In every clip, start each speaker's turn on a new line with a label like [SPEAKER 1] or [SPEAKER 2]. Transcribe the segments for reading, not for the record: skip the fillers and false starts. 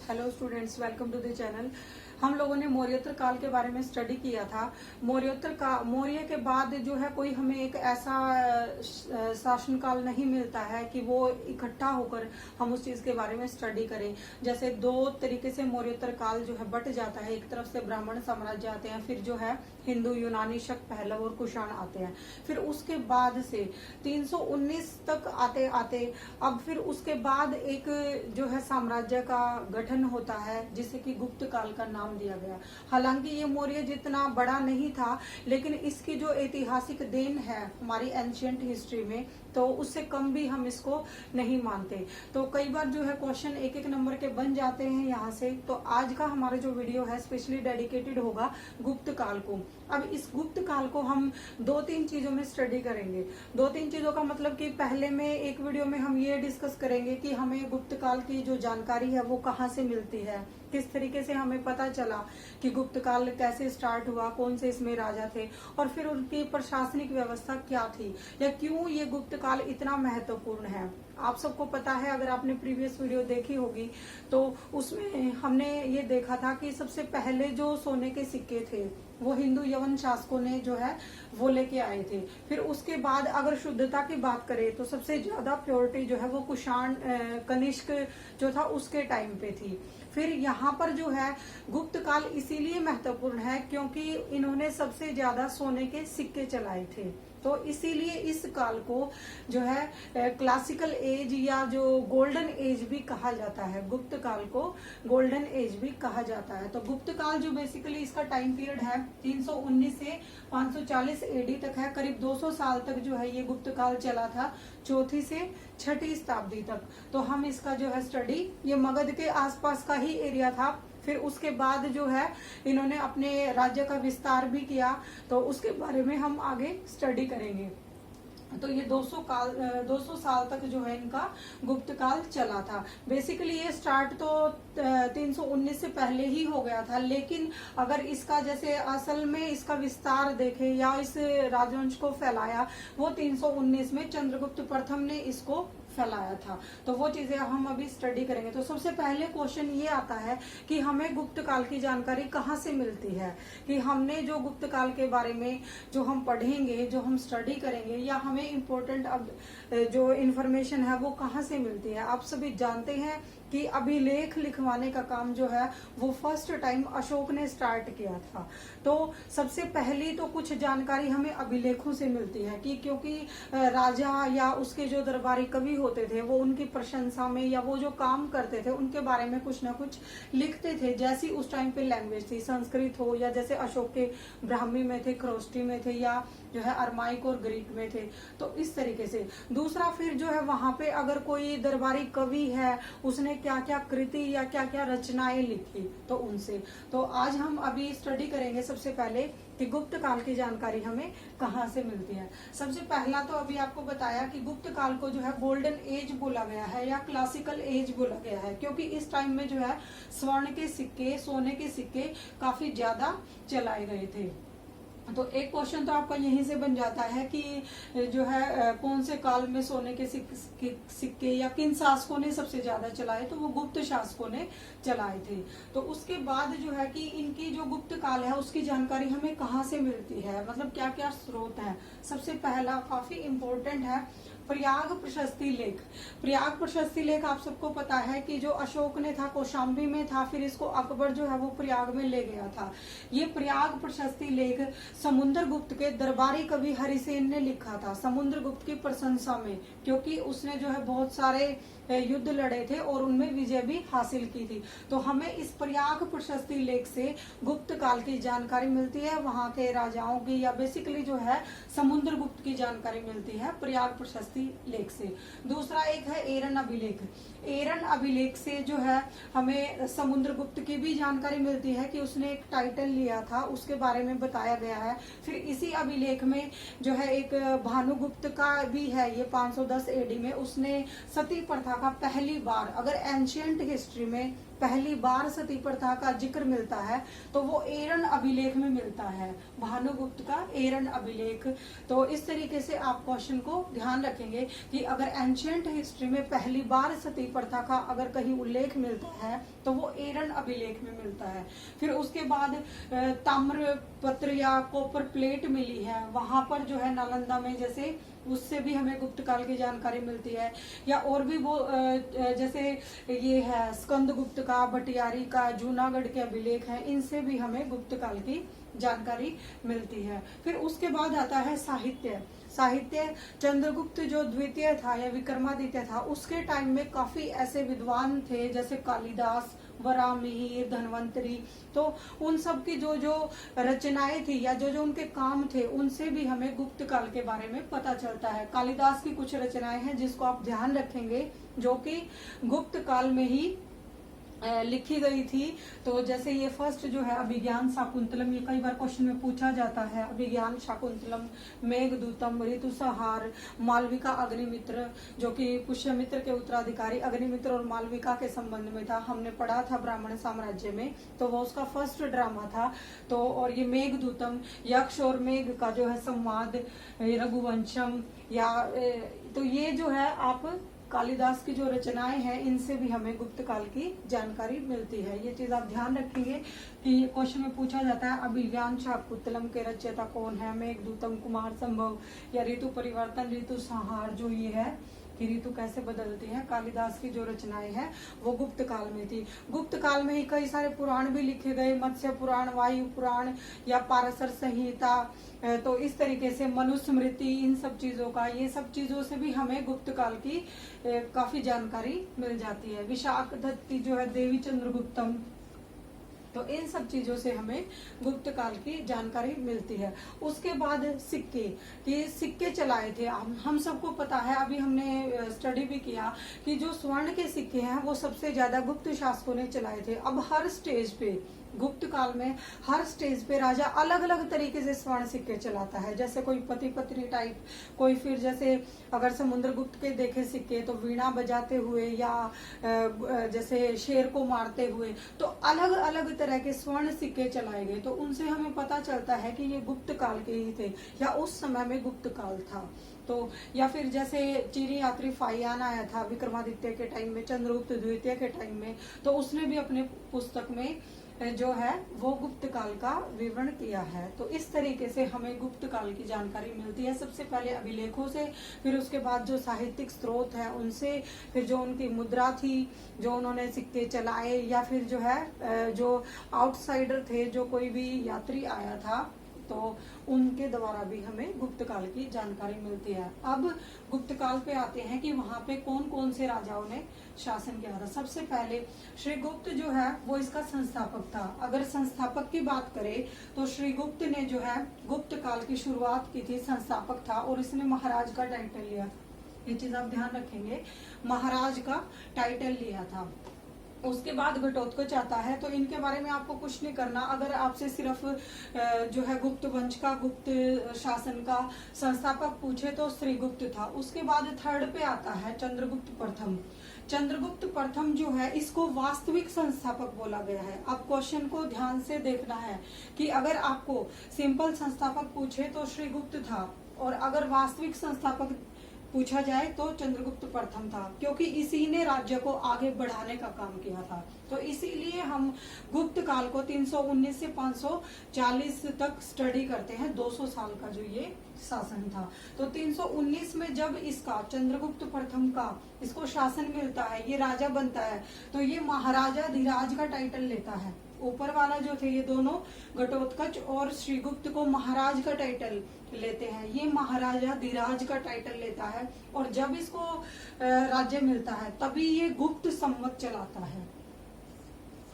[SPEAKER 1] Hello students, welcome to the channel. हम लोगों ने मौर्योत्तर काल के बारे में स्टडी किया था। मौर्य के बाद जो है कोई हमें एक ऐसा शासन काल नहीं मिलता है कि वो इकट्ठा होकर हम उस चीज के बारे में स्टडी करें। जैसे दो तरीके से मौर्योत्तर काल जो है बट जाता है। एक तरफ से ब्राह्मण साम्राज्य आते हैं, फिर जो है हिंदू, यूनानी, शक, पहलव और कुषाण आते हैं। फिर उसके बाद से 319 तक आते आते अब फिर उसके बाद एक जो है साम्राज्य का गठन होता है जिसे कि गुप्त काल का नाम दिया गया। हालांकि ये मौर्य जितना बड़ा नहीं था, लेकिन इसकी जो ऐतिहासिक देन है हमारी एंशियंट हिस्ट्री में, तो उससे कम भी हम इसको नहीं मानते। तो कई बार जो है क्वेश्चन एक एक नंबर के बन जाते हैं यहाँ से। तो आज का हमारा जो वीडियो है स्पेशली डेडिकेटेड होगा गुप्त काल को। अब इस गुप्त काल को हम दो तीन चीजों में स्टडी करेंगे। दो तीन चीजों का मतलब कि पहले में एक वीडियो में हम ये डिस्कस करेंगे कि हमें गुप्त काल की जो जानकारी है वो कहाँ से मिलती है, किस तरीके से हमें पता चला कि गुप्त काल कैसे स्टार्ट हुआ, कौन से इसमें राजा थे, और फिर उनकी प्रशासनिक व्यवस्था क्या थी, या क्यों ये गुप्त काल इतना महत्वपूर्ण है। आप सबको पता है, अगर आपने प्रीवियस वीडियो देखी होगी तो उसमें हमने ये देखा था कि सबसे पहले जो सोने के सिक्के थे वो हिंदू यवन शासकों ने जो है वो लेके आए थे। फिर उसके बाद अगर शुद्धता की बात करें तो सबसे ज्यादा प्योरिटी जो है वो कुषाण कनिष्क जो था उसके टाइम पे थी। फिर यहाँ पर जो है गुप्त काल इसीलिए महत्वपूर्ण है क्योंकि इन्होंने सबसे ज्यादा सोने के सिक्के चलाए थे। तो इसीलिए इस काल को जो है क्लासिकल एज या जो गोल्डन एज भी कहा जाता है। गुप्त काल को गोल्डन एज भी कहा जाता है। तो गुप्त काल जो बेसिकली इसका टाइम पीरियड है 319 से 540 एडी तक है। करीब 200 साल तक जो है ये गुप्त काल चला था, चौथी से छठी शताब्दी तक। तो हम इसका जो है स्टडी, ये मगध के आसपास का ही एरिया था। फिर उसके बाद जो है इन्होंने अपने राज्य का विस्तार भी किया, तो उसके बारे में हम आगे स्टडी करेंगे। तो ये 200 साल तक जो है इनका गुप्त काल चला था। बेसिकली ये स्टार्ट तो 319 से पहले ही हो गया था, लेकिन अगर इसका जैसे असल में इसका विस्तार देखें या इस राजवंश को फैलाया, वो 319 में चंद्रगुप्त प्रथम ने इसको फैलाया था। तो वो चीजें हम अभी स्टडी करेंगे। तो सबसे पहले क्वेश्चन ये आता है कि हमें गुप्त काल की जानकारी कहाँ से मिलती है, कि हमने जो गुप्त काल के बारे में जो हम पढ़ेंगे, जो हम स्टडी करेंगे, या हमें इम्पोर्टेंट अब जो इन्फॉर्मेशन है वो कहाँ से मिलती है। आप सभी जानते हैं कि अभिलेख लिखवाने का काम जो है वो फर्स्ट टाइम अशोक ने स्टार्ट किया था। तो सबसे पहली तो कुछ जानकारी हमें अभिलेखों से मिलती है कि क्योंकि राजा या उसके जो दरबारी कवि होते थे वो उनकी प्रशंसा में या वो जो काम करते थे उनके बारे में कुछ ना कुछ लिखते थे। जैसी उस टाइम पे लैंग्वेज थी, संस्कृत हो या जैसे अशोक के ब्राह्मी में थे, खरोष्टी में थे, या जो है अरमाइक और ग्रीक में थे। तो इस तरीके से दूसरा फिर जो है वहां पे अगर कोई दरबारी कवि है, उसने क्या क्या कृति या क्या क्या रचनाएं लिखी, तो उनसे। तो आज हम अभी स्टडी करेंगे सबसे पहले कि गुप्त काल की जानकारी हमें कहाँ से मिलती है। सबसे पहला तो अभी आपको बताया कि गुप्त काल को जो है गोल्डन एज बोला गया है या क्लासिकल एज बोला गया है, क्योंकि इस टाइम में जो है स्वर्ण के सिक्के, सोने के सिक्के काफी ज्यादा चलाए गए थे। तो एक क्वेश्चन तो आपका यहीं से बन जाता है कि जो है कौन से काल में सोने के सिक्के या किन शासकों ने सबसे ज्यादा चलाए, तो वो गुप्त शासकों ने चलाए थे। तो उसके बाद जो है कि इनकी जो गुप्त काल है उसकी जानकारी हमें कहाँ से मिलती है, मतलब क्या क्या स्रोत है। सबसे पहला काफी इम्पोर्टेंट है प्रयाग प्रशस्ति लेख। प्रयाग प्रशस्ति लेख आप सबको पता है कि जो अशोक ने था कौशाम्बी में था, फिर इसको अकबर जो है वो प्रयाग में ले गया था। ये प्रयाग प्रशस्ति लेख समुद्रगुप्त के दरबारी कवि हरिसेन ने लिखा था, समुद्रगुप्त की प्रशंसा में, क्योंकि उसने जो है बहुत सारे युद्ध लड़े थे और उनमें विजय भी हासिल की थी। तो हमें इस प्रयाग प्रशस्ति लेख से गुप्त काल की जानकारी मिलती है, वहां के राजाओं की या बेसिकली जो है समुद्रगुप्त की जानकारी मिलती है प्रयाग प्रशस्ति लेख से। दूसरा एक है एरन अभिलेख। एरन अभिलेख से जो है हमें समुद्रगुप्त की भी जानकारी मिलती है कि उसने एक टाइटल लिया था, उसके बारे में बताया गया है। फिर इसी अभिलेख में जो है एक भानुगुप्त का भी है, ये 510 एडी में उसने सती प्रथा का पहली बार, अगर एंशियंट हिस्ट्री में पहली बार सती प्रथा का जिक्र मिलता है तो वो एरन अभिलेख में मिलता है, भानुगुप्त का एरन अभिलेख। तो इस तरीके से आप क्वेश्चन को ध्यान रखें। रखेंगे कि अगर एंशियंट हिस्ट्री में पहली बार सती प्रथा का अगर कहीं उल्लेख मिलता है तो वो एरन अभिलेख में मिलता है। फिर उसके बाद ताम्र पत्र या कॉपर प्लेट मिली है, वहां पर जो है नालंदा में, जैसे उससे भी हमें गुप्त काल की जानकारी मिलती है। या और भी वो जैसे ये है स्कंद गुप्त का, भटियारी का, जूनागढ़ के अभिलेख हैं, इनसे भी हमें गुप्त काल की जानकारी मिलती है। फिर उसके बाद आता है साहित्य। साहित्य चंद्रगुप्त जो द्वितीय था या विक्रमादित्य था, उसके टाइम में काफी ऐसे विद्वान थे जैसे कालिदास, वराहमिहिर, धन्वंतरी, तो उन सब की जो जो रचनाएं थी या जो जो उनके काम थे, उनसे भी हमें गुप्त काल के बारे में पता चलता है। कालिदास की कुछ रचनाएं हैं जिसको आप ध्यान रखेंगे, जो कि गुप्त काल में ही लिखी गई थी। तो जैसे ये फर्स्ट जो है अभिज्ञान शाकुंतलम, ये कई बार क्वेश्चन में पूछा जाता है। अभिज्ञान शाकुंतलम, मेघदूतम, ऋतुसंहार, मालविका अग्निमित्र, जो कि पुष्यमित्र के उत्तराधिकारी अग्निमित्र और मालविका के संबंध में था, हमने पढ़ा था ब्राह्मण साम्राज्य में, तो वो उसका फर्स्ट ड्रामा था। तो और ये मेघदूतम, यक्ष और मेघ का जो है संवाद, रघुवंशम, या तो ये जो है आप कालिदास की जो रचनाएं हैं, इनसे भी हमें गुप्त काल की जानकारी मिलती है। ये चीज आप ध्यान रखेंगे कि क्वेश्चन में पूछा जाता है अभिज्ञान शाकुंतलम के रचयिता कौन है, मेघदूतम, कुमार संभव, या ऋतु परिवर्तन, ऋतु संहार, जो ये है कि ऋतु कैसे बदलती है, कालिदास की जो रचनाएं हैं वो गुप्त काल में थी। गुप्त काल में ही कई सारे पुराण भी लिखे गए, मत्स्य पुराण, वायु पुराण या पारसर संहिता, तो इस तरीके से मनुस्मृति, इन सब चीजों का, ये सब चीजों से भी हमें गुप्त काल की काफी जानकारी मिल जाती है। विशाख दत्ती जो है, देवी चंद्रगुप्तम, तो इन सब चीजों से हमें गुप्त काल की जानकारी मिलती है। उसके बाद सिक्के, कि सिक्के चलाए थे, हम सबको पता है, अभी हमने स्टडी भी किया कि जो स्वर्ण के सिक्के हैं वो सबसे ज्यादा गुप्त शासकों ने चलाए थे। अब हर स्टेज पे, गुप्त काल में हर स्टेज पे राजा अलग अलग तरीके से स्वर्ण सिक्के चलाता है। जैसे कोई पति पत्नी टाइप, कोई फिर जैसे अगर समुद्रगुप्त के देखे सिक्के तो वीणा बजाते हुए, या जैसे शेर को मारते हुए, तो अलग अलग तरह के स्वर्ण सिक्के चलाए गए। तो उनसे हमें पता चलता है कि ये गुप्त काल के ही थे या उस समय में गुप्त काल था। तो या फिर जैसे चीनी यात्री फाहियान आया था विक्रमादित्य के टाइम में, चंद्रगुप्त द्वितीय के टाइम में, तो उसने भी अपने पुस्तक में जो है वो गुप्त काल का विवरण किया है। तो इस तरीके से हमें गुप्त काल की जानकारी मिलती है, सबसे पहले अभिलेखों से, फिर उसके बाद जो साहित्यिक स्रोत है उनसे, फिर जो उनकी मुद्रा थी, जो उन्होंने सिक्के चलाए, या फिर जो है जो आउटसाइडर थे, जो कोई भी यात्री आया था, तो उनके द्वारा भी हमें गुप्त काल की जानकारी मिलती है। अब गुप्त काल पे आते हैं कि वहां पे कौन कौन से राजाओं ने शासन किया था। सबसे पहले श्रीगुप्त जो है वो इसका संस्थापक था। अगर संस्थापक की बात करें तो श्रीगुप्त ने जो है गुप्त काल की शुरुआत की थी, संस्थापक था, और इसने महाराज का टाइटल लिया था। ये चीज आप ध्यान रखेंगे, महाराज का टाइटल लिया था। उसके बाद घटोत्कच आता है, तो इनके बारे में आपको कुछ नहीं करना। अगर आपसे सिर्फ जो है गुप्त वंश का, गुप्त शासन का संस्थापक पूछे तो श्रीगुप्त था। उसके बाद थर्ड पे आता है चंद्रगुप्त प्रथम। चंद्रगुप्त प्रथम जो है इसको वास्तविक संस्थापक बोला गया है। अब क्वेश्चन को ध्यान से देखना है कि अगर आपको सिंपल संस्थापक पूछे तो श्रीगुप्त था, और अगर वास्तविक संस्थापक पूछा जाए तो चंद्रगुप्त प्रथम था, क्योंकि इसी ने राज्य को आगे बढ़ाने का काम किया था। तो इसीलिए हम गुप्त काल को 319 से 540 तक स्टडी करते हैं, 200 साल का जो ये शासन था। तो 319 में जब इसका चंद्रगुप्त प्रथम का इसको शासन मिलता है, ये राजा बनता है, तो ये महाराजा धीराज का टाइटल लेता है। ऊपर वाला जो थे ये दोनों, घटोत्कच और श्रीगुप्त, को महाराज का टाइटल लेते हैं। ये महाराजा धीराज का टाइटल लेता है, और जब इसको राज्य मिलता है तभी ये गुप्त संवत चलाता है।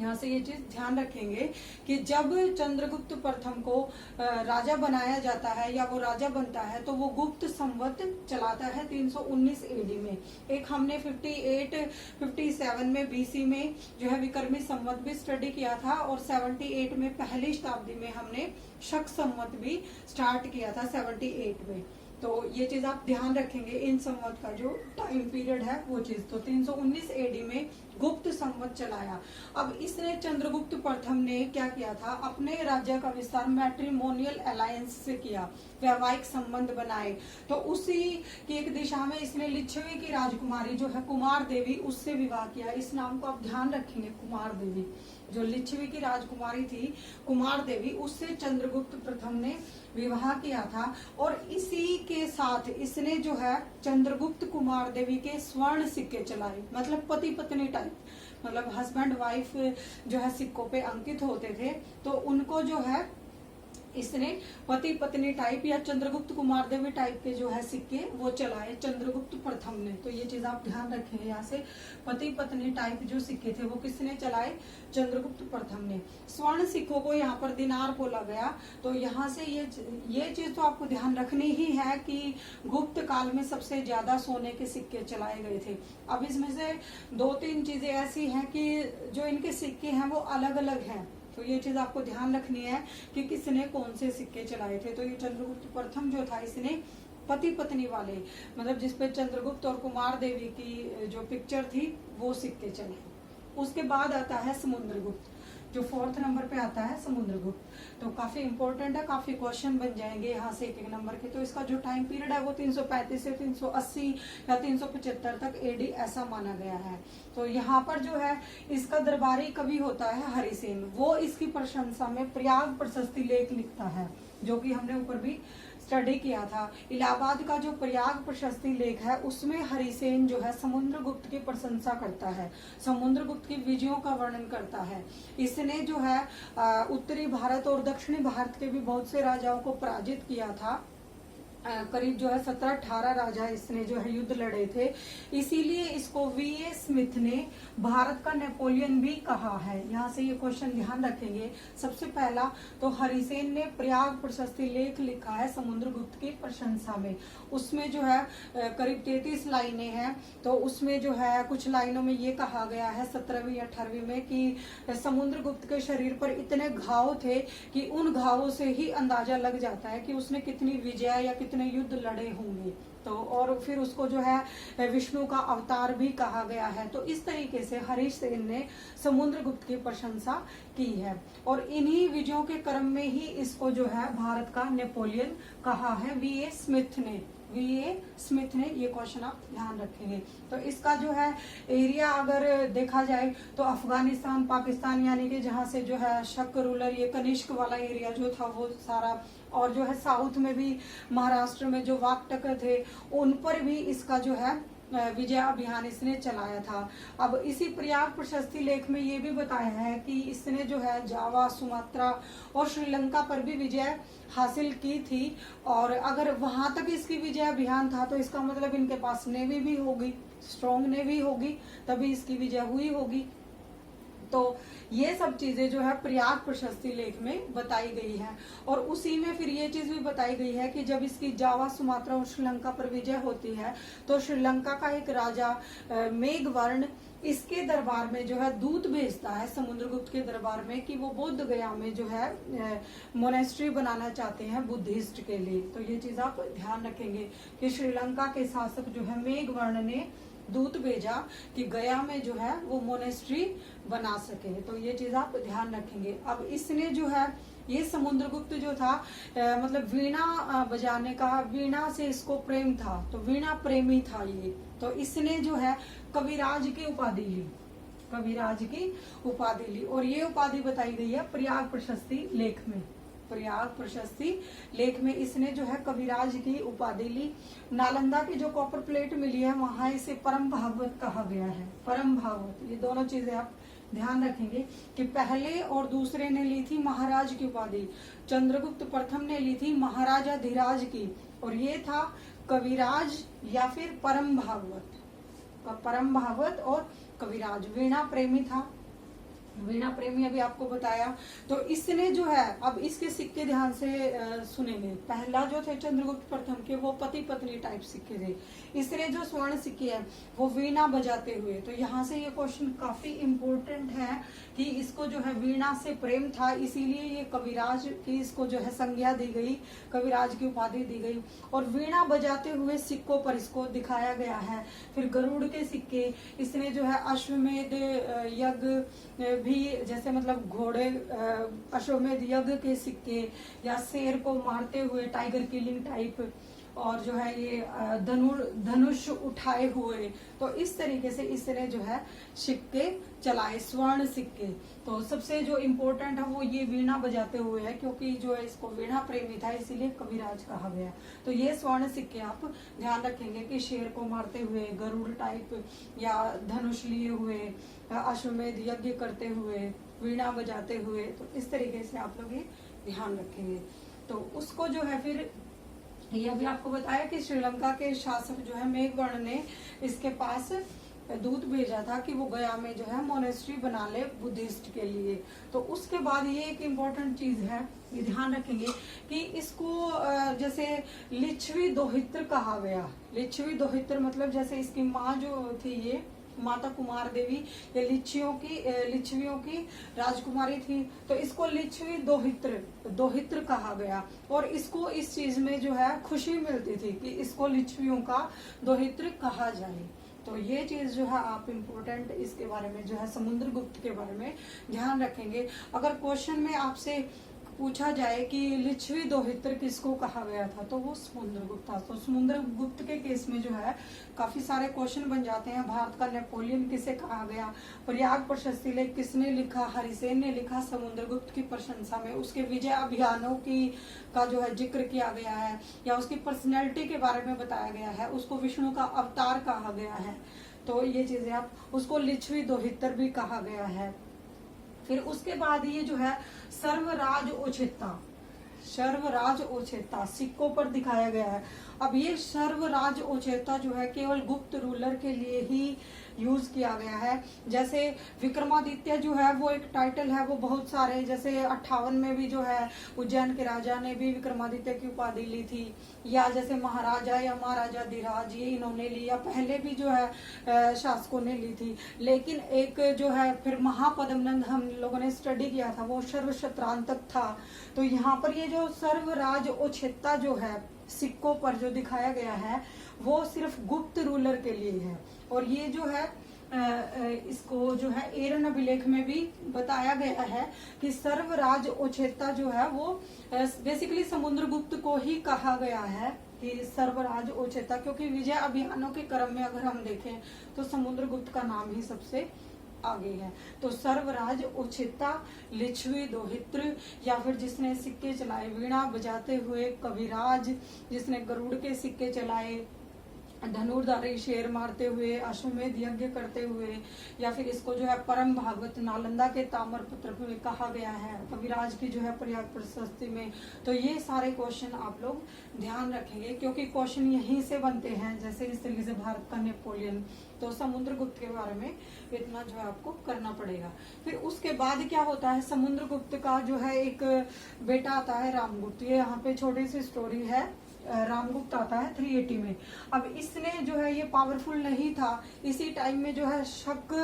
[SPEAKER 1] यहाँ से ये चीज ध्यान रखेंगे कि जब चंद्रगुप्त प्रथम को राजा बनाया जाता है या वो राजा बनता है तो वो गुप्त संवत चलाता है 319 एडी में। एक हमने 57 में बीसी में जो है विक्रमी संवत भी स्टडी किया था, और 78 में पहली शताब्दी में हमने शक संवत भी स्टार्ट किया था 78 में। तो ये चीज आप ध्यान रखेंगे, इन संवत का जो टाइम पीरियड है वो चीज। तो 319 एडी में गुप्त संवत चलाया। अब इसने चंद्रगुप्त प्रथम ने क्या किया था, अपने राज्य का विस्तार मैट्रिमोनियल अलायंस से किया, वैवाहिक संबंध बनाए। तो उसी की एक दिशा में इसने लिच्छवी की राजकुमारी जो है कुमार देवी, उससे विवाह किया। इस नाम को आप ध्यान रखेंगे, कुमार देवी। जो लिच्छवी की राजकुमारी थी कुमार देवी, उससे चंद्रगुप्त प्रथम ने विवाह किया था। और इसी के साथ इसने जो है चंद्रगुप्त कुमार देवी के स्वर्ण सिक्के चलाए, मतलब पति पत्नी टाइप, मतलब हस्बैंड वाइफ जो है सिक्कों पे अंकित होते थे, तो उनको जो है इसने पति पत्नी टाइप या चंद्रगुप्त कुमार देवी टाइप के जो है सिक्के वो चलाए चंद्रगुप्त प्रथम ने। तो ये चीज आप ध्यान रखेंगे, यहाँ से पति पत्नी टाइप जो सिक्के थे वो किसने चलाए, चंद्रगुप्त प्रथम ने। स्वर्ण सिक्कों को यहाँ पर दिनार बोला गया। तो यहाँ से ये चीज तो आपको ध्यान रखनी ही है कि गुप्त काल में सबसे ज्यादा सोने के सिक्के चलाए गए थे। अब इसमें से 2-3 चीजें ऐसी हैं कि जो इनके सिक्के हैं वो अलग अलग हैं, तो ये चीज आपको ध्यान रखनी है कि किसने कौन से सिक्के चलाए थे। तो ये चंद्रगुप्त प्रथम जो था, इसने पति पत्नी वाले, मतलब जिसपे चंद्रगुप्त और कुमार देवी की जो पिक्चर थी वो सिक्के चले। उसके बाद आता है समुद्रगुप्त, जो 4th नंबर पे आता है समुद्रगुप्त। तो काफी इंपॉर्टेंट है, काफी क्वेश्चन बन जाएंगे यहाँ से 1-1 नंबर के। तो इसका जो टाइम पीरियड है वो 335 से 380 या 375 तक एडी ऐसा माना गया है। तो यहाँ पर जो है इसका दरबारी कवि होता है हरिसेन, वो इसकी प्रशंसा में प्रयाग प्रशस्ति लेख लिखता है, जो कि हमने ऊपर भी स्टडी किया था। इलाहाबाद का जो प्रयाग प्रशस्ति लेख है उसमें हरिसेन जो है समुद्रगुप्त की प्रशंसा करता है, समुद्रगुप्त की विजयों का वर्णन करता है। इसने जो है उत्तरी भारत और दक्षिणी भारत के भी बहुत से राजाओं को पराजित किया था। करीब जो है 17-18 राजा इसने जो है युद्ध लड़े थे। इसीलिए इसको वीए स्मिथ ने भारत का नेपोलियन भी कहा है। यहाँ से ये क्वेश्चन ध्यान रखेंगे। सबसे पहला तो हरिसेन ने प्रयाग प्रशस्ति लेख लिखा है समुद्रगुप्त की प्रशंसा में। उसमें जो है करीब 33 लाइनें हैं। तो उसमें जो है कुछ लाइनों में ये कहा गया है 17वीं 18वीं में कि समुद्रगुप्त के शरीर पर इतने घाव थे कि उन घावों से ही अंदाजा लग जाता है कि उसने कितनी विजय या कितने युद्ध लड़े होंगे। तो और फिर उसको जो है विष्णु का अवतार भी कहा गया है। तो इस तरीके से हरिसेन ने समुद्रगुप्त की प्रशंसा की है और इन्हीं विजयों के क्रम में ही इसको जो है भारत का नेपोलियन कहा है वीए स्मिथ ने। ये क्वेश्चन आप ध्यान रखेंगे। तो इसका जो है एरिया अगर देखा जाए तो अफगानिस्तान, पाकिस्तान, यानी कि जहाँ से जो है शक रूलर, ये कनिष्क वाला एरिया जो था वो सारा, और जो है साउथ में भी महाराष्ट्र में जो वाकटक थे उन पर भी इसका जो है विजय अभियान इसने चलाया था। अब इसी प्रयाग प्रशस्ति लेख में ये भी बताया है कि इसने जो है जावा, सुमात्रा और श्रीलंका पर भी विजय हासिल की थी। और अगर वहां तक इसकी विजय अभियान था तो इसका मतलब इनके पास नेवी भी होगी, स्ट्रॉन्ग नेवी होगी, तभी इसकी विजय हुई होगी। तो ये सब चीजें जो है प्रयाग प्रशस्ति लेख में बताई गई है। और उसी में फिर ये चीज भी बताई गई है कि जब इसकी जावा, सुमात्रा और श्रीलंका पर विजय होती है तो श्रीलंका का एक राजा मेघवर्ण इसके दरबार में जो है दूत भेजता है समुद्रगुप्त के दरबार में कि वो बोध गया में जो है मोनेस्ट्री बनाना चाहते हैं बुद्धिस्ट के लिए। तो ये चीज आप ध्यान रखेंगे कि श्रीलंका के शासक जो है मेघवर्ण ने दूत भेजा कि गया में जो है वो मोनेस्ट्री बना सके। तो ये चीज आप ध्यान रखेंगे। अब इसने जो है ये समुद्रगुप्त जो था मतलब वीणा बजाने का, वीणा से इसको प्रेम था, तो वीणा प्रेमी था ये। तो इसने जो है कविराज की उपाधि ली, कविराज की उपाधि ली। और ये उपाधि बताई गई है प्रयाग प्रशस्ति लेख में। प्रयाग प्रशस्ति लेख में इसने जो है कविराज की उपाधि ली। नालंदा की जो कॉपर प्लेट मिली है वहां इसे परम भागवत कहा गया है, परम भागवत। ये दोनों चीजें आप ध्यान रखेंगे कि पहले और दूसरे ने ली थी महाराज की उपाधि, चंद्रगुप्त प्रथम ने ली थी महाराजा धीराज की, और ये था कविराज या फिर परम भागवत। परम भागवत और कविराज। वीणा प्रेमी था, वीणा प्रेमी अभी आपको बताया। तो इसने जो है, अब इसके सिक्के ध्यान से सुनेंगे। पहला जो थे चंद्रगुप्त प्रथम के, वो पति पत्नी टाइप सिक्के थे। इसने जो स्वर्ण सिक्के है वो वीणा बजाते हुए। तो यहाँ से ये क्वेश्चन काफी इम्पोर्टेंट है कि इसको जो है वीणा से प्रेम था, इसीलिए ये कविराज की इसको जो है संज्ञा दी गई, कविराज की उपाधि दी गई। और वीणा बजाते हुए सिक्कों पर इसको दिखाया गया है। फिर गरुड़ के सिक्के, इसने जो है अश्वमेध यज्ञ भी, जैसे मतलब घोड़े, अश्वमेध यज्ञ के सिक्के, या शेर को मारते हुए टाइगर किलिंग टाइप, और जो है ये धनुष उठाए हुए। तो इस तरीके से इसने जो है सिक्के चलाए, स्वर्ण सिक्के। तो सबसे जो इम्पोर्टेंट है वो ये वीणा बजाते हुए है, क्योंकि जो है इसको वीणा प्रेमी था, इसीलिए कविराज कहा गया। तो ये स्वर्ण सिक्के आप ध्यान रखेंगे कि शेर को मारते हुए, गरुड़ टाइप, या धनुष लिए हुए, अश्वमेध यज्ञ करते हुए, वीणा बजाते हुए। तो इस तरीके से आप लोग ये ध्यान रखेंगे। तो उसको जो है फिर ये अभी आपको बताया कि श्रीलंका के शासक जो है मेघवर्ण ने इसके पास दूत भेजा था कि वो गया में जो है मोनेस्ट्री बना ले बुद्धिस्ट के लिए। तो उसके बाद ये एक इम्पोर्टेंट चीज है, ये ध्यान रखेंगे कि इसको जैसे लिच्छवी दोहित्र कहा गया। लिच्छवी दोहित्र मतलब जैसे इसकी माँ जो थी, ये माता कुमार देवी, ये लिच्छवियों की राजकुमारी थी। तो इसको लिच्छवी दोहित्र कहा गया। और इसको इस चीज में जो है खुशी मिलती थी कि इसको लिच्छवियों का दोहित्र कहा जाए। तो ये चीज जो है आप इम्पोर्टेंट इसके बारे में जो है समुद्रगुप्त के बारे में ध्यान रखेंगे। अगर क्वेश्चन में आपसे पूछा जाए कि लिच्छवी दोहित्र किसको कहा गया था, तो वो समुद्रगुप्त था। तो समुद्रगुप्त के केस में जो है काफी सारे क्वेश्चन बन जाते हैं। भारत का नेपोलियन किसे कहा गया, प्रयाग प्रशस्ति लेख किसने लिखा, हरिसेन ने लिखा समुद्रगुप्त की प्रशंसा में। उसके विजय अभियानों की का जो है जिक्र किया गया है, या उसकी पर्सनैलिटी के बारे में बताया गया है। उसको विष्णु का अवतार कहा गया है। तो ये चीजें आप, उसको लिच्छवी दोहित्र भी कहा गया है। फिर उसके बाद ये जो है सर्वराज ओछेता सिक्कों पर दिखाया गया है। अब ये सर्वराज ओछेता जो है केवल गुप्त रूलर के लिए ही यूज किया गया है। जैसे विक्रमादित्य जो है वो एक टाइटल है, वो बहुत सारे, जैसे 58 में भी जो है उज्जैन के राजा ने भी विक्रमादित्य की उपाधि ली थी, या जैसे महाराजा या महाराजा धीराज ये इन्होंने ली, या पहले भी जो है शासकों ने ली थी। लेकिन एक जो है फिर महापद्मनंद हम लोगों ने स्टडी किया था, वो सर्वशत्रांतक था। तो यहाँ पर ये जो सर्वराज ओछेता जो है सिक्कों पर जो दिखाया गया है वो सिर्फ गुप्त रूलर के लिए है। और ये जो है इसको जो है एरन अभिलेख में भी बताया गया है कि सर्वराज ओछेता जो है वो बेसिकली समुद्रगुप्त को ही कहा गया है कि सर्वराज ओछेता, क्योंकि विजय अभियानों के क्रम में अगर हम देखें तो समुद्रगुप्त का नाम ही सबसे आगे है। तो सर्वराज ओछेता, लिच्छवी दोहित्र, या फिर जिसने सिक्के चलाए वीणा बजाते हुए कविराज, जिसने गरुड़ के सिक्के चलाए, धनुर्धारी शेर मारते हुए, अश्वमेध यज्ञ करते हुए, या फिर इसको जो है परम भागवत नालंदा के ताम्रपत्र में कहा गया है, कविराज की जो है प्रयाग प्रशस्ति में। तो ये सारे क्वेश्चन आप लोग ध्यान रखेंगे, क्योंकि क्वेश्चन यहीं से बनते हैं। जैसे इस तरीके से भारत का नेपोलियन, तो समुद्रगुप्त के बारे में इतना जो है आपको करना पड़ेगा। फिर उसके बाद क्या होता है, समुद्रगुप्त का जो है एक बेटा आता है रामगुप्त। ये यहाँ पे छोटी सी स्टोरी है। रामगुप्त आता है 380 में। अब इसने जो है ये पावरफुल नहीं था, इसी टाइम में जो है शक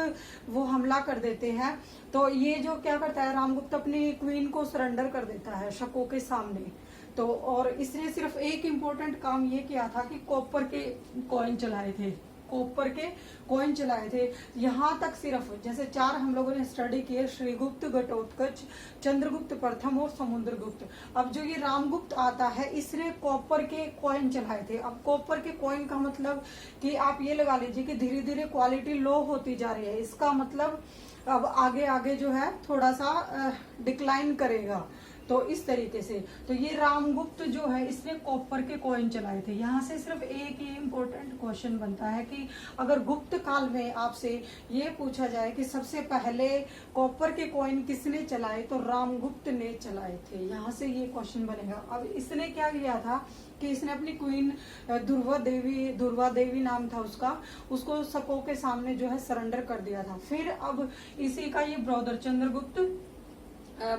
[SPEAKER 1] वो हमला कर देते हैं। तो ये जो क्या करता है, रामगुप्त अपनी क्वीन को सरेंडर कर देता है शकों के सामने। तो और इसने सिर्फ एक इम्पोर्टेंट काम ये किया था कि कॉपर के कॉइन चलाए थे, कॉपर के कॉइन चलाए थे। यहाँ तक सिर्फ जैसे 4 हम लोगों ने स्टडी किए, श्रीगुप्त, घटोत्कच, चंद्रगुप्त प्रथम और समुद्रगुप्त। अब जो ये रामगुप्त आता है इसने कॉपर के कॉइन चलाए थे। अब कॉपर के कॉइन का मतलब कि आप ये लगा लीजिए कि धीरे धीरे क्वालिटी लो होती जा रही है। इसका मतलब अब आगे आगे जो है थोड़ा सा डिक्लाइन करेगा। तो इस तरीके से। तो ये रामगुप्त जो है इसने कॉपर के कॉइन चलाए थे। यहाँ से सिर्फ एक ही इम्पोर्टेंट क्वेश्चन बनता है कि अगर गुप्त काल में आपसे ये पूछा जाए कि सबसे पहले कॉपर के कॉइन किसने चलाए, तो रामगुप्त ने चलाए थे। यहाँ से ये क्वेश्चन बनेगा। अब इसने क्या किया था कि इसने अपनी क्वीन दुर्वा देवी नाम था उसको शकों के सामने जो है सरेंडर कर दिया था। फिर अब इसी का ये ब्रदर चंद्रगुप्त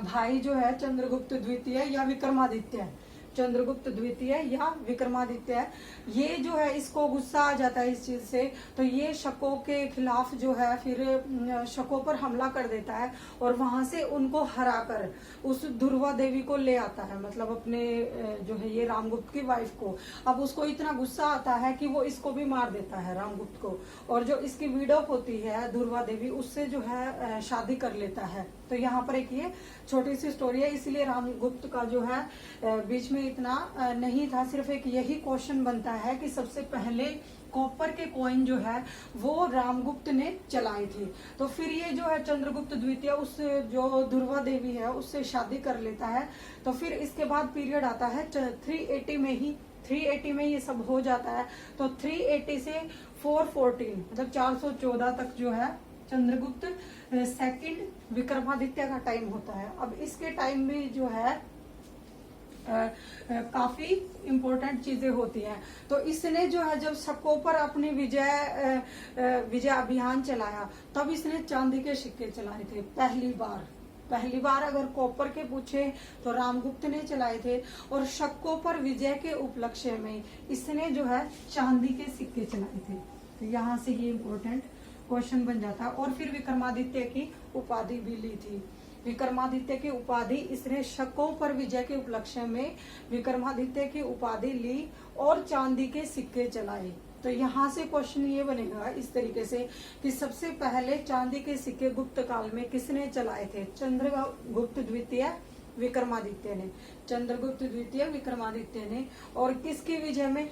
[SPEAKER 1] भाई जो है चंद्रगुप्त द्वितीय या विक्रमादित्य, चंद्रगुप्त द्वितीय या विक्रमादित्य, ये जो है इसको गुस्सा आ जाता है इस चीज से, तो ये शकों के खिलाफ जो है फिर शकों पर हमला कर देता है और वहां से उनको हराकर उस दुर्वा देवी को ले आता है, मतलब अपने जो है ये रामगुप्त की वाइफ को। अब उसको इतना गुस्सा आता है कि वो इसको भी मार देता है रामगुप्त को, और जो इसकी विडो होती है दुर्वा देवी उससे जो है शादी कर लेता है। तो यहाँ पर एक ये छोटी सी स्टोरी है, इसलिए रामगुप्त का जो है बीच में इतना नहीं था। सिर्फ एक यही क्वेश्चन बनता है कि सबसे पहले कॉपर के कॉइन जो है वो रामगुप्त ने चलाए थे। तो फिर ये जो है चंद्रगुप्त द्वितीय उस जो दुर्वा देवी है उससे शादी कर लेता है। तो फिर इसके बाद पीरियड आता है 380 में ये सब हो जाता है। तो 380 से 414 मतलब 414 तक जो है चंद्रगुप्त सेकंड विक्रमादित्य का टाइम होता है। अब इसके टाइम में जो है काफी इम्पोर्टेंट चीजें होती हैं। तो इसने जो है जब शकों पर अपनी विजय अभियान चलाया तब इसने चांदी के सिक्के चलाए थे पहली बार अगर कॉपर के पूछे तो रामगुप्त ने चलाए थे, और शकों पर विजय के उपलक्ष्य में इसने जो है चांदी के सिक्के चलाए थे। तो यहाँ से ये इम्पोर्टेंट क्वेश्चन बन जाता है। और फिर विक्रमादित्य की उपाधि भी ली थी। विक्रमादित्य की उपाधि इसने शकों पर विजय के उपलक्ष्य में विक्रमादित्य की उपाधि ली और चांदी के सिक्के चलाए। तो यहाँ से क्वेश्चन ये बनेगा इस तरीके से कि सबसे पहले चांदी के सिक्के गुप्त काल में किसने चलाए थे? चंद्रगुप्त द्वितीय विक्रमादित्य ने, चंद्रगुप्त द्वितीय विक्रमादित्य ने। और किसकी विजय में?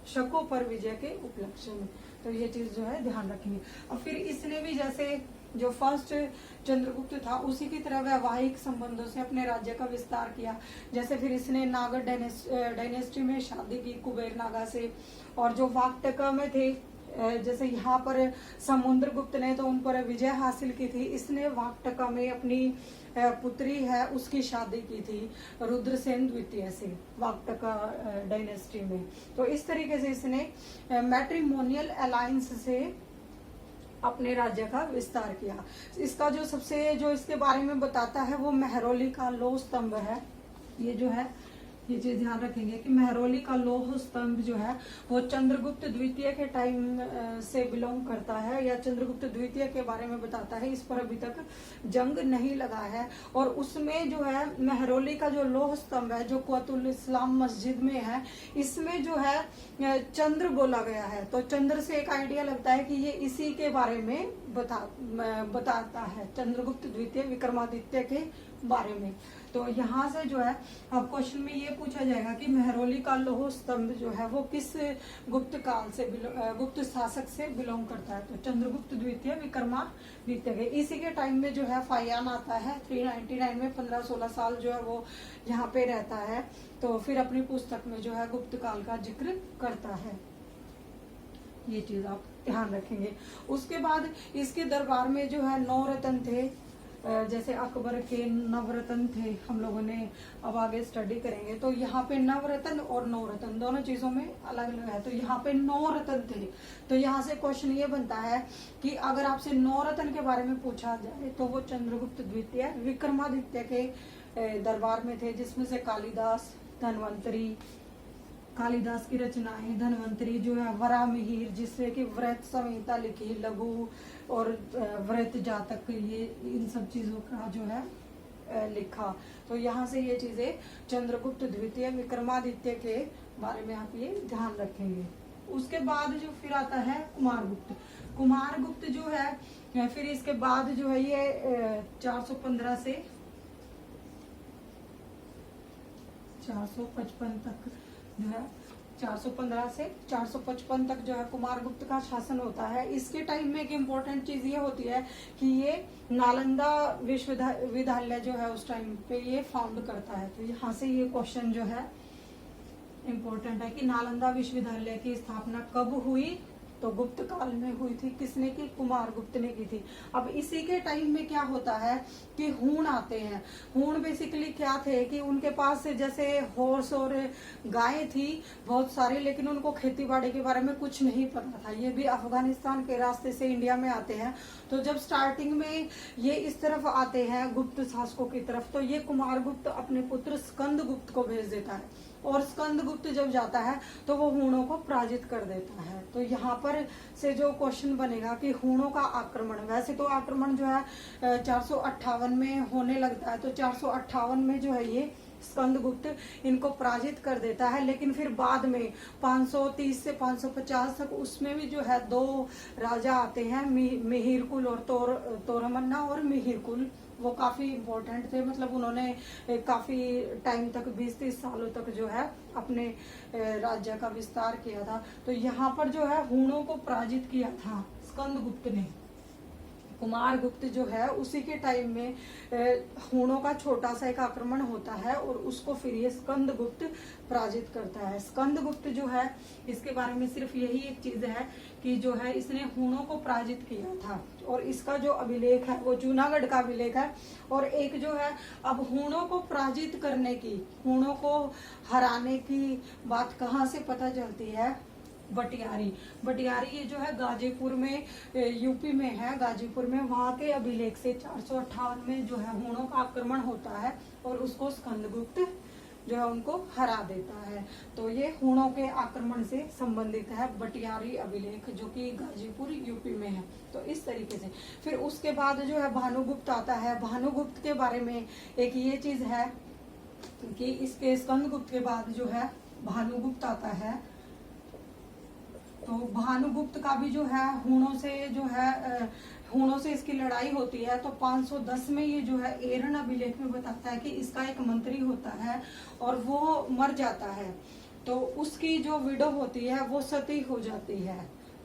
[SPEAKER 1] शकों पर विजय के उपलक्ष्य में। तो ये चीज जो है ध्यान रखेंगे। और फिर इसने भी जैसे जो फर्स्ट चंद्रगुप्त था उसी की तरह वैवाहिक संबंधों से अपने राज्य का विस्तार किया। जैसे फिर इसने नागर डायनेस्टी में शादी की कुबेर नागा से, और जो वाक्टका में थे जैसे यहाँ पर समुद्रगुप्त ने तो उन पर विजय हासिल की थी, इसने वाक्टका में अपनी पुत्री है उसकी शादी की थी रुद्रसेन द्वितीय से वाक्टका डायनेस्टी में। तो इस तरीके से इसने मैट्रिमोनियल अलायंस से अपने राज्य का विस्तार किया। इसका जो सबसे जो इसके बारे में बताता है वो मेहरौली का लौह स्तंभ है। ये जो है ये चीज ध्यान रखेंगे कि मेहरौली का लौह स्तंभ जो है वो चंद्रगुप्त द्वितीय के टाइम से बिलोंग करता है या चंद्रगुप्त द्वितीय के बारे में बताता है। इस पर अभी तक जंग नहीं लगा है। और उसमें जो है मेहरौली का जो लौह स्तंभ है जो कुतुल इस्लाम मस्जिद में है, इसमें जो है चंद्र बोला गया है। तो चंद्र से एक आइडिया लगता है कि ये इसी के बारे में बताता है, चंद्रगुप्त द्वितीय विक्रमादित्य के बारे में। तो यहाँ से जो है अब क्वेश्चन में ये पूछा जाएगा कि मेहरौली का लौह स्तंभ जो है वो किस गुप्त काल से गुप्त शासक से बिलोंग करता है? तो चंद्रगुप्त द्वितीय विक्रमादित्य के। इसी के टाइम में जो है फायान आता है 399 में 15-16 साल जो है वो यहाँ पे रहता है। तो फिर अपनी पुस्तक में जो है गुप्त काल का जिक्र करता है। ये चीज आप ध्यान रखेंगे। उसके बाद इसके दरबार में जो है 9 रत्न थे, जैसे अकबर के नवरत्न थे, हम लोगों ने अब आगे स्टडी करेंगे। तो यहाँ पे नवरत्न और 9 रत्न दोनों चीजों में अलग अलग है। तो यहाँ पे 9 रत्न थे। तो यहाँ से क्वेश्चन ये बनता है कि अगर आपसे 9 रत्न के बारे में पूछा जाए तो वो चंद्रगुप्त द्वितीय विक्रमादित्य के दरबार में थे, जिसमें से कालिदास, धनवंतरी, कालिदास की रचनाएं, धनवंतरी जो है वरामिहिर जिससे कि व्रत संहिता लिखी, लघु और व्रत जातक, ये इन सब चीजों का जो है लिखा। तो यहाँ से ये चीजें चंद्रगुप्त द्वितीय विक्रमादित्य के बारे में आप ये ध्यान रखेंगे। उसके बाद जो फिर आता है कुमारगुप्त जो है फिर इसके बाद जो है ये 415 से 455 तक जो है 415 से 455 तक जो है कुमारगुप्त का शासन होता है। इसके टाइम में एक इम्पोर्टेंट चीज ये होती है कि ये नालंदा विश्वविद्यालय जो है उस टाइम पे ये फाउंड करता है। तो यहाँ से ये क्वेश्चन जो है इम्पोर्टेंट है कि नालंदा विश्वविद्यालय की स्थापना कब हुई, तो गुप्त काल में हुई थी। किसने की? कुमारगुप्त ने की थी। अब इसी के टाइम में क्या होता है कि हूण आते हैं। हूण बेसिकली क्या थे कि उनके पास जैसे हॉर्स और गाय थी बहुत सारी, लेकिन उनको खेती बाड़ी के बारे में कुछ नहीं पता था। ये भी अफगानिस्तान के रास्ते से इंडिया में आते हैं। तो जब स्टार्टिंग में ये इस तरफ आते हैं गुप्त शासकों की तरफ, तो ये कुमारगुप्त अपने पुत्र स्कंदगुप्त को भेज देता है, और स्कंदगुप्त जब जाता है तो वो हूणों को पराजित कर देता है। तो यहाँ पर से जो क्वेश्चन बनेगा कि हूणों का आक्रमण, वैसे तो आक्रमण जो है 458 में होने लगता है। तो 458 में जो है ये स्कंदगुप्त इनको पराजित कर देता है, लेकिन फिर बाद में 530 से 550 तक उसमें भी जो है 2 राजा आते हैं, मिहिरकुल और तोरमन्ना और मिहिरकुल। वो काफी इम्पोर्टेंट थे, मतलब उन्होंने काफी टाइम तक 20-30 सालों तक जो है अपने राज्य का विस्तार किया था। तो यहाँ पर जो है हूणों को पराजित किया था स्कंदगुप्त ने। कुमारगुप्त जो है उसी के टाइम में हूणों का छोटा सा एक आक्रमण होता है और उसको फिर ये स्कंदगुप्त पराजित करता है। स्कंदगुप्त जो है इसके बारे में सिर्फ यही एक चीज है कि जो है इसने हूणों को पराजित किया था, और इसका जो अभिलेख है वो जूनागढ़ का अभिलेख है। और एक जो है अब हूणों को पराजित करने की, हूणों को हराने की बात कहाँ से पता चलती है? बटियारी ये जो है गाजीपुर में, यूपी में है, गाजीपुर में, वहां के अभिलेख से 458 में जो है हूणों का आक्रमण होता है और उसको स्कंदगुप्त जो है उनको हरा देता है। तो ये हूणों के आक्रमण से संबंधित है बटियारी अभिलेख, जो कि गाजीपुर यूपी में है। तो इस तरीके से फिर उसके बाद जो है भानुगुप्त आता है। भानुगुप्त के बारे में एक ये चीज है कि इसके स्कंदगुप्त के बाद जो है भानुगुप्त आता है। तो भानुगुप्त का भी जो है हूणों से इसकी लड़ाई होती है। तो 510 में ये जो है एरन अभिलेख में बताता है कि इसका एक मंत्री होता है और वो मर जाता है, तो उसकी जो विडो होती है वो सती हो जाती है।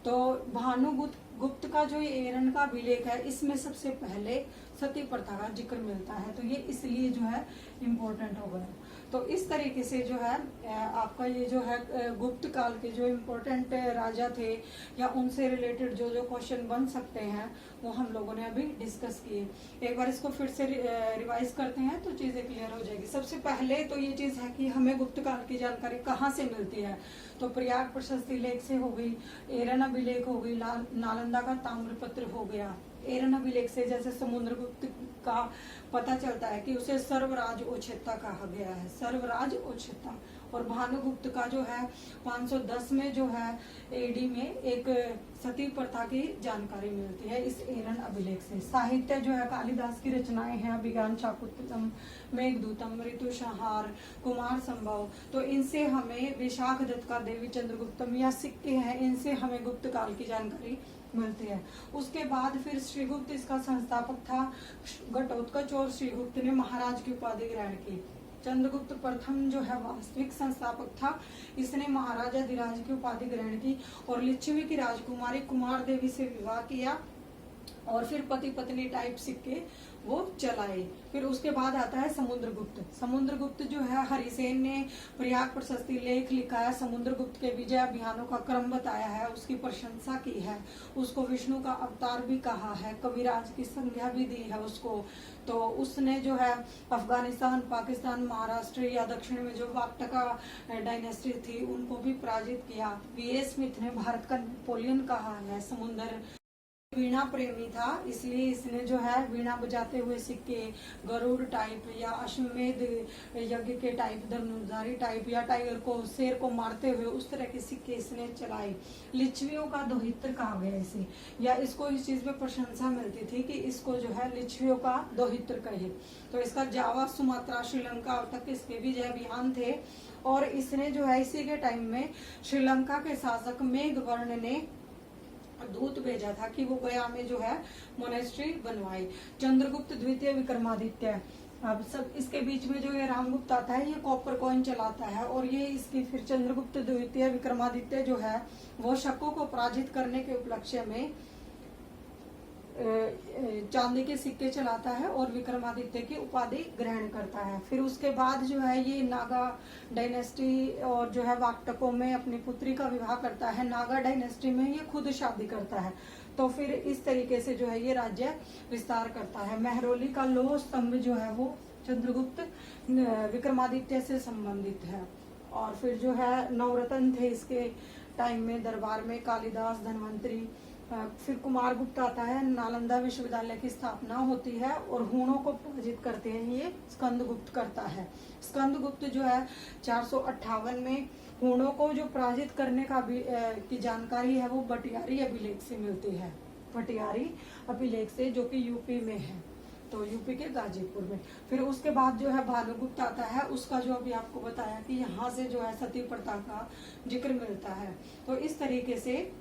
[SPEAKER 1] तो भानुगुप्त का जो एरन का अभिलेख है इसमें सबसे पहले सती प्रथा का जिक्र मिलता है। तो ये इसलिए जो है इम्पोर्टेंट हो गया। तो इस तरीके से जो है आपका ये जो है गुप्त काल के जो इम्पोर्टेंट राजा थे या उनसे रिलेटेड जो जो क्वेश्चन बन सकते हैं वो हम लोगों ने अभी डिस्कस किए। एक बार इसको फिर से रिवाइज करते हैं तो चीजें क्लियर हो जाएगी। सबसे पहले तो ये चीज है कि हमें गुप्त काल की जानकारी कहाँ से मिलती है। तो प्रयाग प्रशस्ति लेख से हो गई, एरन अभिलेख हो गई, नालंदा का ताम्रपत्र हो गया। एरन अभिलेख से जैसे समुद्रगुप्त का पता चलता है कि उसे सर्वराज ओछेता कहा गया है, सर्वराज ओछेता। और भानुगुप्त का जो है 510 में जो है एडी में एक सती प्रथा की जानकारी मिलती है इस एरन अभिलेख से। साहित्य जो है कालिदास की रचनाएं हैं, अभिज्ञान शाकुंतलम, मेघदूतम, ऋतुसंहार, कुमार संभव। तो इनसे हमें विशाख दत्त का देवी चंद्रगुप्तम या सिक्के हैं, इनसे हमें गुप्त काल की जानकारी मिलती है। उसके बाद फिर श्रीगुप्त इसका संस्थापक था। घटोत्कच और श्रीगुप्त ने महाराज की उपाधि ग्रहण की। चंद्रगुप्त प्रथम जो है वास्तविक संस्थापक था, इसने महाराजाधिराज की उपाधि ग्रहण की और लिच्छवी की राजकुमारी कुमार देवी से विवाह किया और फिर पति पत्नी टाइप सिक्के वो चलाए। फिर उसके बाद आता है समुद्रगुप्त। समुद्रगुप्त जो है हरिसेन ने प्रयाग प्रशस्ति लेख लिखा है, समुद्रगुप्त के विजय अभियानों का क्रम बताया है, उसकी प्रशंसा की है, उसको विष्णु का अवतार भी कहा है, कविराज की संज्ञा भी दी है उसको। तो उसने जो है अफगानिस्तान, पाकिस्तान, महाराष्ट्र या दक्षिण में जो वाक्टका डायनेस्टी थी उनको भी पराजित किया। वीए स्मिथ ने भारत का नेपोलियन कहा है। समुद्र वीणा प्रेमी था, इसलिए इसने जो है वीणा बजाते हुए सिक्के, गरुड़ टाइप या अश्वमेध यज्ञ के टाइप, धनुर्धारी टाइप या टाइगर को, शेर को मारते हुए उस तरह के सिक्के इसने चलाए। लिच्छवियों का दोहित्र कहा गया इसे, या इसको इस चीज में प्रशंसा मिलती थी कि इसको जो है लिच्छवियों का दोहित्र कहे। तो इसका जावा, सुमात्रा, श्रीलंका तक इसके भी जय अभियान थे। और इसने जो है इसी के टाइम में श्रीलंका के शासक मेघवर्ण ने दूत भेजा था कि वो गया में जो है मोनेस्ट्री बनवाए। चंद्रगुप्त द्वितीय विक्रमादित्य अब सब इसके बीच में जो ये रामगुप्त आता है, ये कॉपर कॉइन चलाता है, और ये इसकी फिर चंद्रगुप्त द्वितीय विक्रमादित्य जो है वो शकों को पराजित करने के उपलक्ष्य में चांदी के सिक्के चलाता है और विक्रमादित्य की उपाधि ग्रहण करता है। फिर उसके बाद जो है ये नागा डायनेस्टी और जो है वाक्टकों में अपनी पुत्री का विवाह करता है। नागा डायनेस्टी में ये खुद शादी करता है। तो फिर इस तरीके से जो है ये राज्य विस्तार करता है। मेहरौली का लौह स्तंभ जो है वो चंद्रगुप्त विक्रमादित्य से संबंधित है। और फिर जो है नवरत्न थे इसके टाइम में दरबार में, कालिदास, धन्वंतरी। फिर कुमारगुप्त आता है, नालंदा विश्वविद्यालय की स्थापना होती है और हूणों को पराजित करते हैं, ये स्कंदगुप्त करता है। स्कंदगुप्त जो है 458 में हूणों को जो पराजित करने का की जानकारी है वो भटियारी अभिलेख से मिलती है। भटियारी अभिलेख से, जो कि यूपी में है, तो यूपी के गाजीपुर में। फिर उसके बाद जो है भानुगुप्त आता है, उसका जो अभी आपको बताया कि यहाँ से जो है सती प्रथा का जिक्र मिलता है। तो इस तरीके से,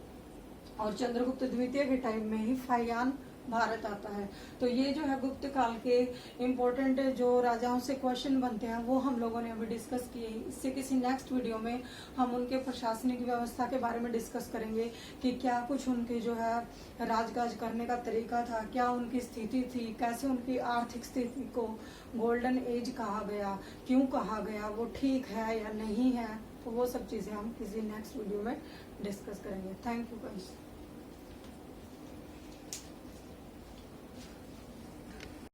[SPEAKER 1] और चंद्रगुप्त द्वितीय के टाइम में ही फाहियान भारत आता है। तो ये जो है गुप्त काल के इम्पोर्टेंट जो राजाओं से क्वेश्चन बनते हैं वो हम लोगों ने अभी डिस्कस किए। इससे किसी नेक्स्ट वीडियो में हम उनके प्रशासनिक व्यवस्था के बारे में डिस्कस करेंगे कि क्या कुछ उनके जो है राजकाज करने का तरीका था, क्या उनकी स्थिति थी, कैसे उनकी आर्थिक स्थिति को गोल्डन एज कहा गया, क्यों कहा गया, वो ठीक है या नहीं है। तो वो सब चीज़ें हम किसी नेक्स्ट वीडियो में डिस्कस करेंगे। Thank you guys.